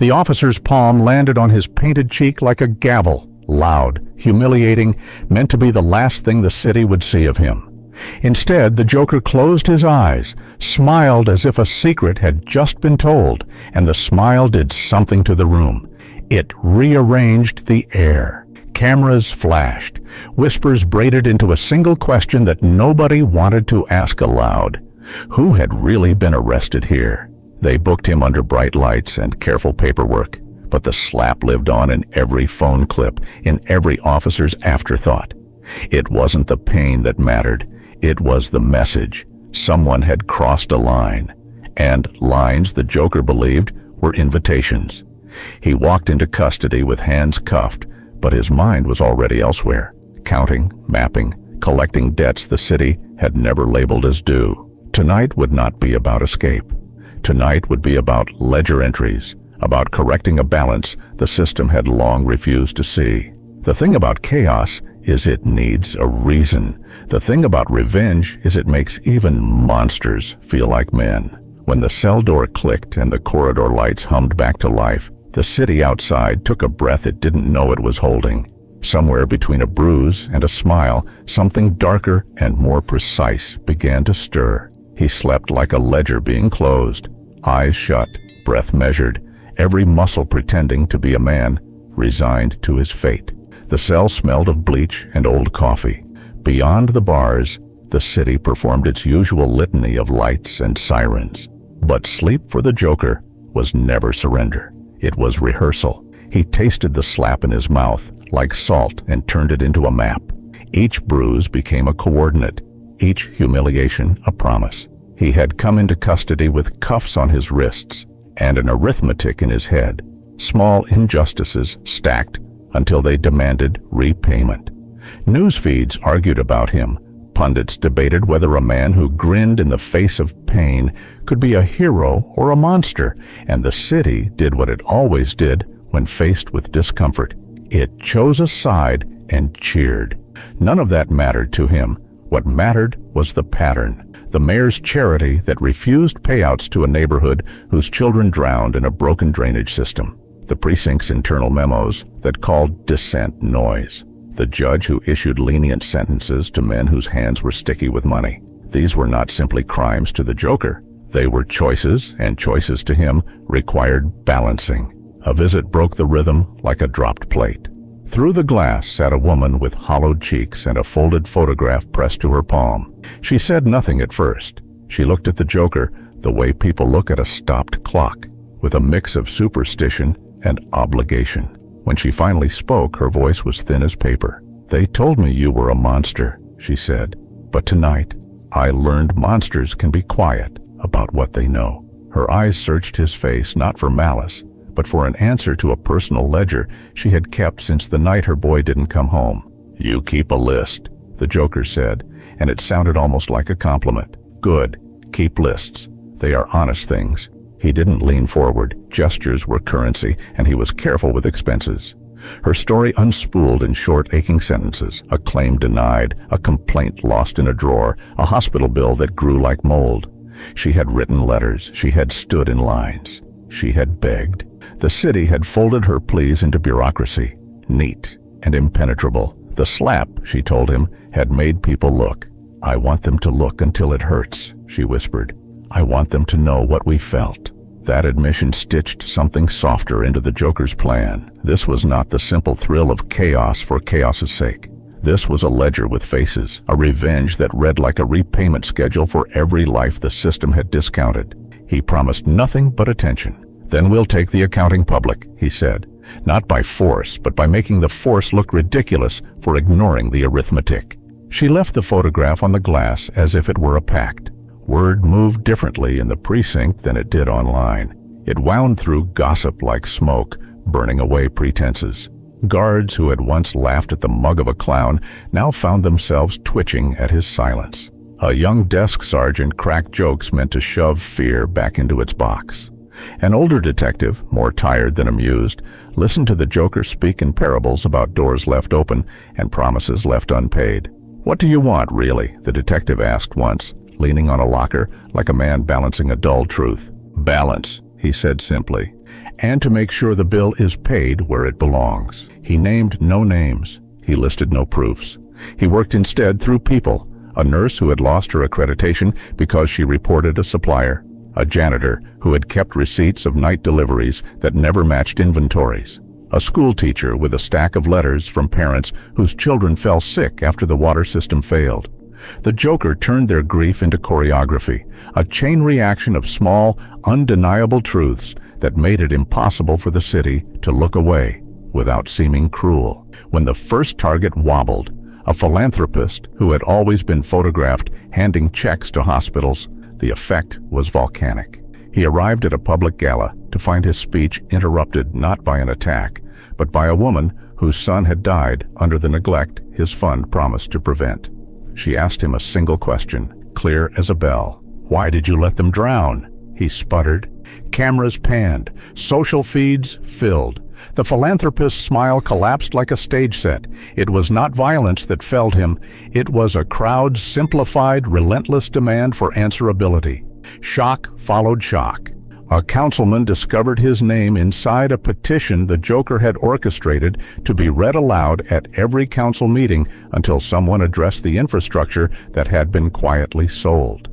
The officer's palm landed on his painted cheek like a gavel, loud, humiliating, meant to be the last thing the city would see of him. Instead, the Joker closed his eyes, smiled as if a secret had just been told, and the smile did something to the room. It rearranged the air. Cameras flashed. Whispers braided into a single question that nobody wanted to ask aloud. Who had really been arrested here? They booked him under bright lights and careful paperwork, but the slap lived on in every phone clip, in every officer's afterthought. It wasn't the pain that mattered. It was the message. Someone had crossed a line. And lines, the Joker believed, were invitations. He walked into custody with hands cuffed, but his mind was already elsewhere, counting, mapping, collecting debts the city had never labeled as due. Tonight would not be about escape. Tonight would be about ledger entries, about correcting a balance the system had long refused to see. The thing about chaos is it needs a reason. The thing about revenge is it makes even monsters feel like men. When the cell door clicked and the corridor lights hummed back to life, the city outside took a breath it didn't know it was holding. Somewhere between a bruise and a smile, something darker and more precise began to stir. He slept like a ledger being closed, eyes shut, breath measured, every muscle pretending to be a man, resigned to his fate. The cell smelled of bleach and old coffee. Beyond the bars, the city performed its usual litany of lights and sirens. But sleep for the Joker was never surrender. It was rehearsal. He tasted the slap in his mouth like salt and turned it into a map. Each bruise became a coordinate, each humiliation a promise. He had come into custody with cuffs on his wrists and an arithmetic in his head. Small injustices stacked until they demanded repayment. News feeds argued about him. Pundits debated whether a man who grinned in the face of pain could be a hero or a monster, and the city did what it always did when faced with discomfort. It chose a side and cheered. None of that mattered to him. What mattered was the pattern. The mayor's charity that refused payouts to a neighborhood whose children drowned in a broken drainage system. The precinct's internal memos that called dissent noise. The judge who issued lenient sentences to men whose hands were sticky with money. These were not simply crimes to the Joker. They were choices, and choices to him required balancing. A visit broke the rhythm like a dropped plate. Through the glass sat a woman with hollowed cheeks and a folded photograph pressed to her palm. She said nothing at first. She looked at the Joker the way people look at a stopped clock, with a mix of superstition and obligation. When she finally spoke, her voice was thin as paper. "They told me you were a monster," she said. "But tonight, I learned monsters can be quiet about what they know." Her eyes searched his face not for malice, but for an answer to a personal ledger she had kept since the night her boy didn't come home. "You keep a list," the Joker said, and it sounded almost like a compliment. "Good. Keep lists. They are honest things." He didn't lean forward. Gestures were currency, and he was careful with expenses. Her story unspooled in short, aching sentences. A claim denied, a complaint lost in a drawer, a hospital bill that grew like mold. She had written letters. She had stood in lines. She had begged. The city had folded her pleas into bureaucracy, neat and impenetrable. The slap, she told him, had made people look. "I want them to look until it hurts," she whispered. "I want them to know what we felt." That admission stitched something softer into the Joker's plan. This was not the simple thrill of chaos for chaos's sake. This was a ledger with faces, a revenge that read like a repayment schedule for every life the system had discounted. He promised nothing but attention. "Then we'll take the accounting public," he said. "Not by force, but by making the force look ridiculous for ignoring the arithmetic." She left the photograph on the glass as if it were a pact. Word moved differently in the precinct than it did online. It wound through gossip like smoke, burning away pretenses. Guards who had once laughed at the mug of a clown now found themselves twitching at his silence. A young desk sergeant cracked jokes meant to shove fear back into its box. An older detective, more tired than amused, listened to the Joker speak in parables about doors left open and promises left unpaid. "What do you want, really?" the detective asked once, leaning on a locker like a man balancing a dull truth. "Balance," he said simply. and to make sure the bill is paid where it belongs. He named no names. He listed no proofs. He worked instead through people: a nurse who had lost her accreditation because she reported a supplier, a janitor who had kept receipts of night deliveries that never matched inventories, a school teacher with a stack of letters from parents whose children fell sick after the water system failed. The Joker turned their grief into choreography, a chain reaction of small, undeniable truths that made it impossible for the city to look away without seeming cruel. When the first target wobbled, a philanthropist who had always been photographed handing checks to hospitals, the effect was volcanic. He arrived at a public gala to find his speech interrupted not by an attack, but by a woman whose son had died under the neglect his fund promised to prevent. She asked him a single question, clear as a bell. "Why did you let them drown?" He sputtered. Cameras panned. Social feeds filled. The philanthropist's smile collapsed like a stage set. It was not violence that felled him. It was a crowd's simplified, relentless demand for answerability. Shock followed shock. A councilman discovered his name inside a petition the Joker had orchestrated to be read aloud at every council meeting until someone addressed the infrastructure that had been quietly sold.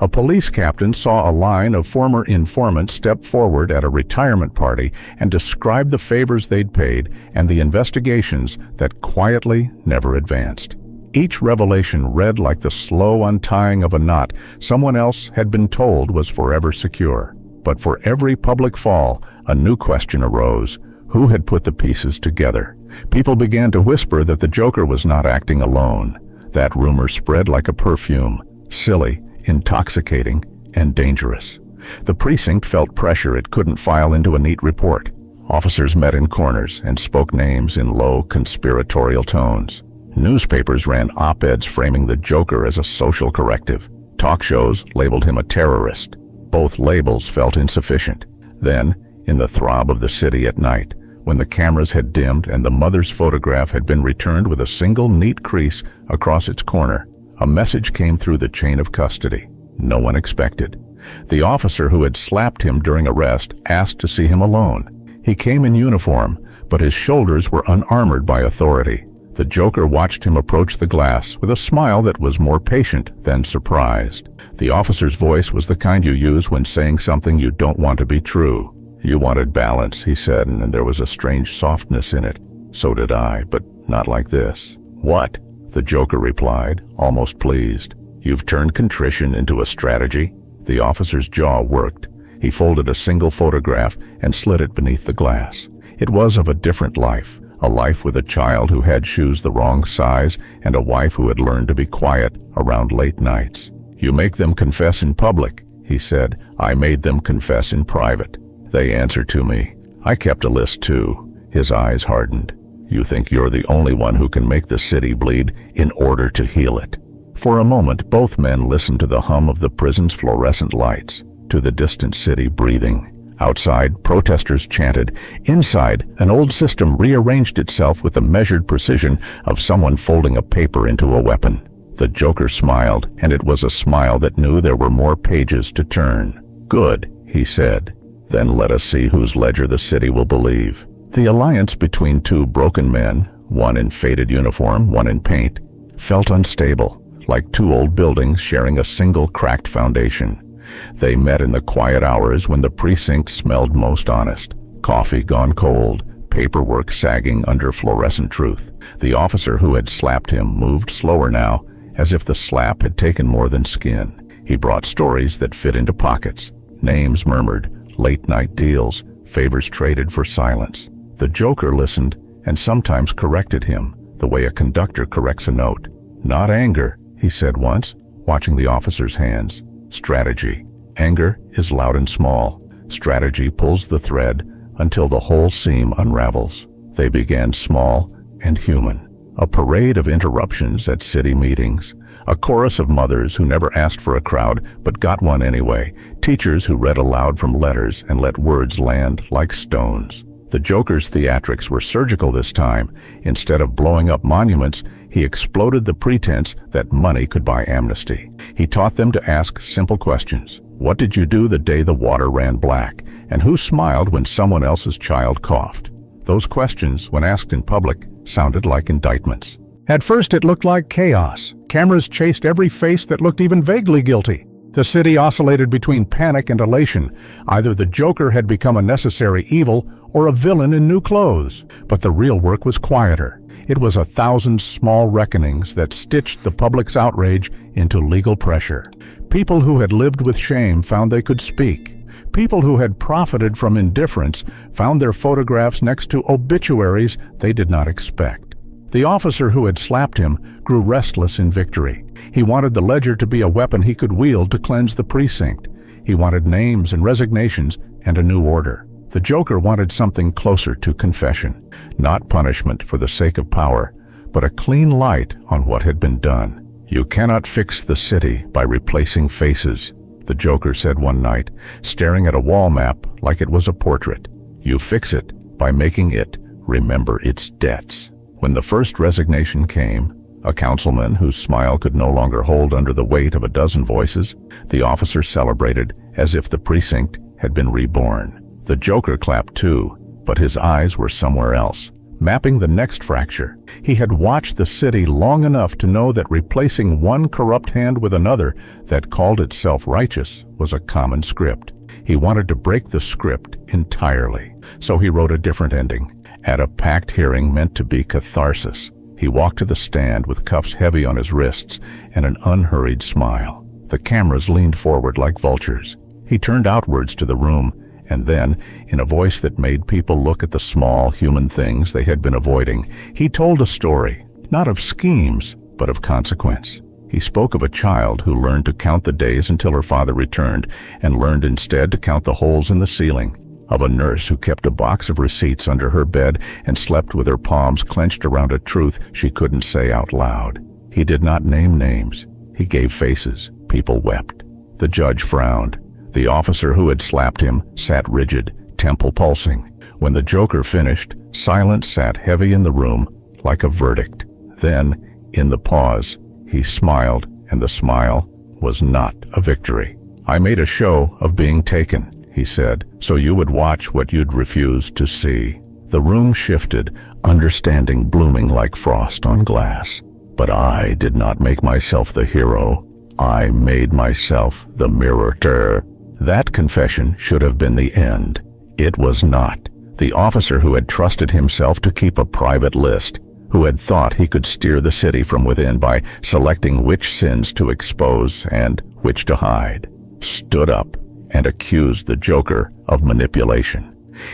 A police captain saw a line of former informants step forward at a retirement party and describe the favors they'd paid and the investigations that quietly never advanced. Each revelation read like the slow untying of a knot someone else had been told was forever secure. But for every public fall, a new question arose: who had put the pieces together? People began to whisper that the Joker was not acting alone. That rumor spread like a perfume, silly, intoxicating, and dangerous. The precinct felt pressure it couldn't file into a neat report. Officers met in corners and spoke names in low, conspiratorial tones. Newspapers ran op-eds framing the Joker as a social corrective. Talk shows labeled him a terrorist. Both labels felt insufficient. Then, in the throb of the city at night, when the cameras had dimmed and the mother's photograph had been returned with a single neat crease across its corner, a message came through the chain of custody no one expected. The officer who had slapped him during arrest asked to see him alone. He came in uniform, but his shoulders were unarmored by authority. The Joker watched him approach the glass with a smile that was more patient than surprised. The officer's voice was the kind you use when saying something you don't want to be true. "You wanted balance," he said, and there was a strange softness in it. "So did I, but not like this." "What?" the Joker replied, almost pleased. "You've turned contrition into a strategy?" The officer's jaw worked. He folded a single photograph and slid it beneath the glass. It was of a different life. A life with a child who had shoes the wrong size and a wife who had learned to be quiet around late nights. "You make them confess in public," he said. "I made them confess in private. They answer to me. I kept a list too." His eyes hardened. "You think you're the only one who can make the city bleed in order to heal it?" For a moment, both men listened to the hum of the prison's fluorescent lights, to the distant city breathing. Outside, protesters chanted. Inside, an old system rearranged itself with the measured precision of someone folding a paper into a weapon. The Joker smiled, and it was a smile that knew there were more pages to turn. "Good," he said. "Then let us see whose ledger the city will believe." The alliance between two broken men, one in faded uniform, one in paint, felt unstable, like two old buildings sharing a single cracked foundation. They met in the quiet hours when the precinct smelled most honest. Coffee gone cold, paperwork sagging under fluorescent truth. The officer who had slapped him moved slower now, as if the slap had taken more than skin. He brought stories that fit into pockets. Names murmured, late-night deals, favors traded for silence. The Joker listened and sometimes corrected him, the way a conductor corrects a note. "Not anger," he said once, watching the officer's hands. "Strategy. Anger is loud and small. Strategy pulls the thread until the whole seam unravels." They began small and human. A parade of interruptions at city meetings. A chorus of mothers who never asked for a crowd but got one anyway. Teachers who read aloud from letters and let words land like stones. The Joker's theatrics were surgical this time. Instead of blowing up monuments, he exploded the pretense that money could buy amnesty. He taught them to ask simple questions. What did you do the day the water ran black? And who smiled when someone else's child coughed? Those questions, when asked in public, sounded like indictments. At first it looked like chaos. Cameras chased every face that looked even vaguely guilty. The city oscillated between panic and elation. Either the Joker had become a necessary evil or a villain in new clothes. But the real work was quieter. It was 1,000 small reckonings that stitched the public's outrage into legal pressure. People who had lived with shame found they could speak. People who had profited from indifference found their photographs next to obituaries they did not expect. The officer who had slapped him grew restless in victory. He wanted the ledger to be a weapon he could wield to cleanse the precinct. He wanted names and resignations and a new order. The Joker wanted something closer to confession, not punishment for the sake of power, but a clean light on what had been done. "You cannot fix the city by replacing faces," the Joker said one night, staring at a wall map like it was a portrait. "You fix it by making it remember its debts." When the first resignation came, a councilman whose smile could no longer hold under the weight of a dozen voices, the officer celebrated as if the precinct had been reborn. The Joker clapped too, but his eyes were somewhere else, mapping the next fracture. He had watched the city long enough to know that replacing one corrupt hand with another that called itself righteous was a common script. He wanted to break the script entirely, so he wrote a different ending. At a packed hearing meant to be catharsis, he walked to the stand with cuffs heavy on his wrists and an unhurried smile. The cameras leaned forward like vultures. He turned outwards to the room, and then, in a voice that made people look at the small human things they had been avoiding, he told a story, not of schemes, but of consequence. He spoke of a child who learned to count the days until her father returned, and learned instead to count the holes in the ceiling. Of a nurse who kept a box of receipts under her bed and slept with her palms clenched around a truth she couldn't say out loud. He did not name names. He gave faces. People wept. The judge frowned. The officer who had slapped him sat rigid, temple pulsing. When the Joker finished, silence sat heavy in the room like a verdict. Then, in the pause, he smiled, and the smile was not a victory. "I made a show of being taken," he said, "so you would watch what you'd refuse to see." The room shifted, understanding blooming like frost on glass. "But I did not make myself the hero. I made myself the mirror." That confession should have been the end. It was not. The officer who had trusted himself to keep a private list, who had thought he could steer the city from within by selecting which sins to expose and which to hide, stood up and accused the Joker of manipulation.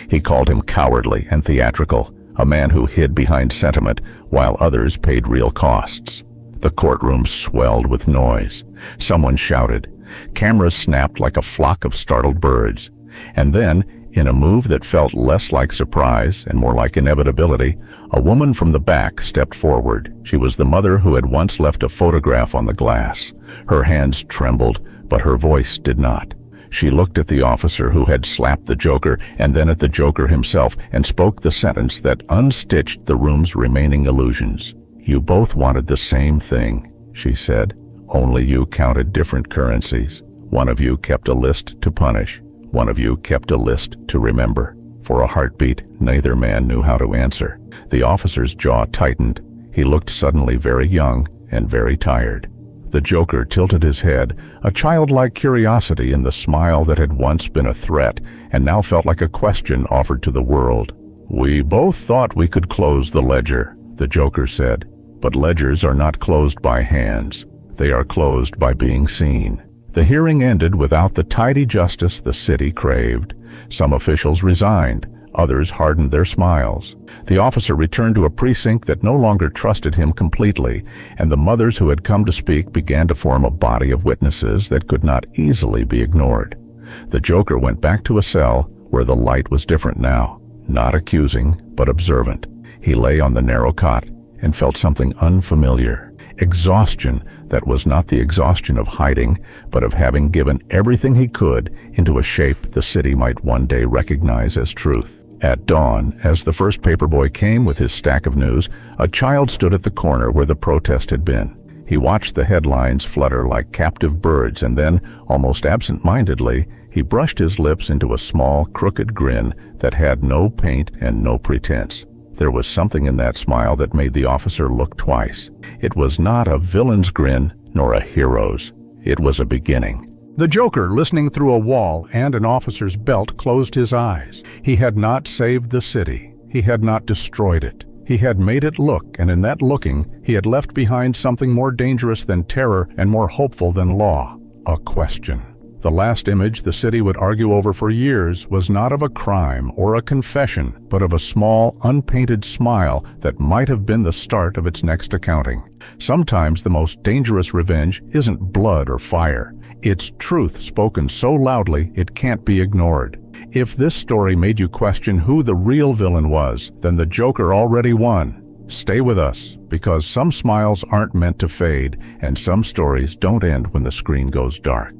He called him cowardly and theatrical, a man who hid behind sentiment while others paid real costs. The courtroom swelled with noise. Someone shouted. Cameras snapped like a flock of startled birds. And then, in a move that felt less like surprise and more like inevitability, a woman from the back stepped forward. She was the mother who had once left a photograph on the glass. Her hands trembled, but her voice did not. She looked at the officer who had slapped the Joker and then at the Joker himself and spoke the sentence that unstitched the room's remaining illusions. "You both wanted the same thing," she said. "Only you counted different currencies. One of you kept a list to punish. One of you kept a list to remember." For a heartbeat, neither man knew how to answer. The officer's jaw tightened. He looked suddenly very young and very tired. The Joker tilted his head, a childlike curiosity in the smile that had once been a threat and now felt like a question offered to the world. "We both thought we could close the ledger," the Joker said. "But ledgers are not closed by hands. They are closed by being seen." The hearing ended without the tidy justice the city craved. Some officials resigned. Others hardened their smiles. The officer returned to a precinct that no longer trusted him completely, and the mothers who had come to speak began to form a body of witnesses that could not easily be ignored. The Joker went back to a cell where the light was different now, not accusing, but observant. He lay on the narrow cot and felt something unfamiliar. Exhaustion that was not the exhaustion of hiding, but of having given everything he could into a shape the city might one day recognize as truth. At dawn, as the first paperboy came with his stack of news, a child stood at the corner where the protest had been. He watched the headlines flutter like captive birds, and then, almost absent-mindedly, he brushed his lips into a small, crooked grin that had no paint and no pretense. There was something in that smile that made the officer look twice. It was not a villain's grin, nor a hero's. It was a beginning. The Joker, listening through a wall and an officer's belt, closed his eyes. He had not saved the city. He had not destroyed it. He had made it look, and in that looking, he had left behind something more dangerous than terror and more hopeful than law: a question. The last image the city would argue over for years was not of a crime or a confession, but of a small, unpainted smile that might have been the start of its next accounting. Sometimes the most dangerous revenge isn't blood or fire. It's truth spoken so loudly it can't be ignored. If this story made you question who the real villain was, then the Joker already won. Stay with us, because some smiles aren't meant to fade, and some stories don't end when the screen goes dark.